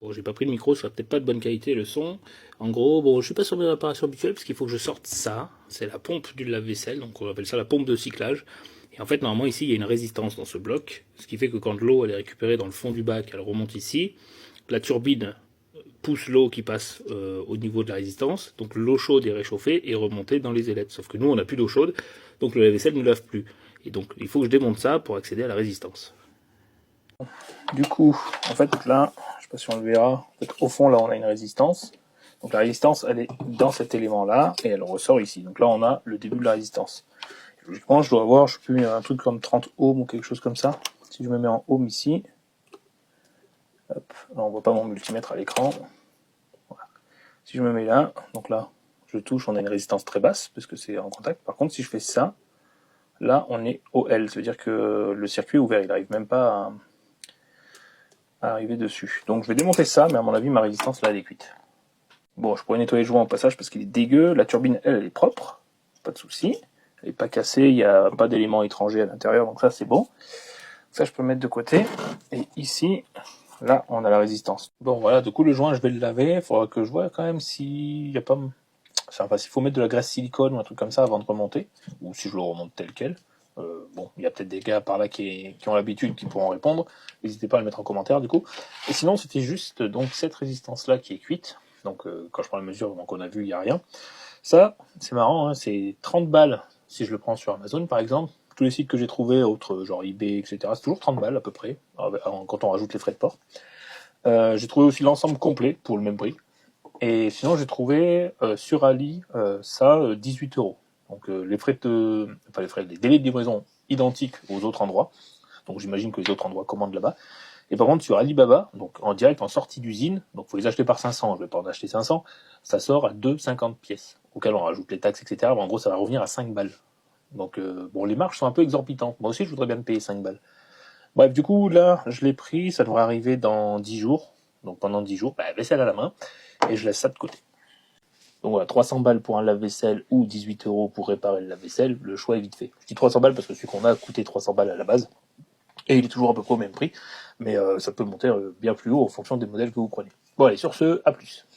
Bon, j'ai pas pris le micro, ça sera peut-être pas de bonne qualité le son. En gros, bon, je suis pas sur mes réparations habituelles parce qu'il faut que je sorte ça. C'est la pompe du lave-vaisselle, donc on appelle ça la pompe de cyclage. Et en fait, normalement, ici, il y a une résistance dans ce bloc, ce qui fait que quand l'eau elle est récupérée dans le fond du bac, elle remonte ici. La turbine pousse l'eau qui passe au niveau de la résistance, donc l'eau chaude est réchauffée et remontée dans les ailettes. Sauf que nous, on n'a plus d'eau chaude, donc le lave-vaisselle ne lave plus. Et donc, il faut que je démonte ça pour accéder à la résistance. Du coup, en fait, là, je sais pas si on le verra, en fait, au fond, là, on a une résistance. Donc la résistance, elle est dans cet élément-là, et elle ressort ici. Donc là, on a le début de la résistance. Logiquement, je dois avoir, je sais plus, un truc comme 30 ohms ou quelque chose comme ça. Si je me mets en ohms ici, hop, là, on voit pas mon multimètre à l'écran. Voilà. Si je me mets là, donc là, je touche, on a une résistance très basse, parce que c'est en contact. Par contre, si je fais ça, là, on est OL, ça veut dire que le circuit est ouvert, il n'arrive même pas à arriver dessus. Donc je vais démonter ça, mais à mon avis, ma résistance, là, elle est cuite. Bon, je pourrais nettoyer le joint au passage parce qu'il est dégueu. La turbine, elle est propre, pas de souci. Elle n'est pas cassée, il n'y a pas d'éléments étrangers à l'intérieur, donc ça, c'est bon. Ça, je peux le mettre de côté. Et ici, là, on a la résistance. Bon, voilà, du coup, le joint, je vais le laver. Il faudra que je vois quand même s'il y a pas... Enfin, s'il faut mettre de la graisse silicone ou un truc comme ça avant de remonter, ou si je le remonte tel quel. Bon, il y a peut-être des gars par là qui ont l'habitude, qui pourront répondre. N'hésitez pas à le mettre en commentaire, du coup. Et sinon, c'était juste donc cette résistance-là qui est cuite. Donc, quand je prends la mesure, donc on a vu, il n'y a rien. Ça, c'est marrant, hein, c'est 30 balles si je le prends sur Amazon, par exemple. Tous les sites que j'ai trouvés, autres, genre eBay, etc., c'est toujours 30 balles à peu près, quand on rajoute les frais de port. J'ai trouvé aussi l'ensemble complet pour le même prix. Et sinon, j'ai trouvé sur Ali ça 18 euros. Donc les délais de livraison identiques aux autres endroits. Donc j'imagine que les autres endroits commandent là-bas. Et par contre, sur Alibaba, donc en direct, en sortie d'usine, donc faut les acheter par 500, je vais pas en acheter 500, ça sort à 2,50 pièces, auquel on rajoute les taxes, etc. En gros, ça va revenir à 5 balles. Donc bon, les marges sont un peu exorbitantes. Moi aussi, je voudrais bien me payer 5 balles. Bref, du coup, là, je l'ai pris, ça devrait arriver dans 10 jours. Donc pendant 10 jours, vaisselle à la main, et je laisse ça de côté. Donc voilà, 300 balles pour un lave-vaisselle ou 18 euros pour réparer le lave-vaisselle, le choix est vite fait. Je dis 300 balles parce que celui qu'on a coûté 300 balles à la base, et il est toujours à peu près au même prix, mais ça peut monter bien plus haut en fonction des modèles que vous prenez. Bon allez, sur ce, à plus.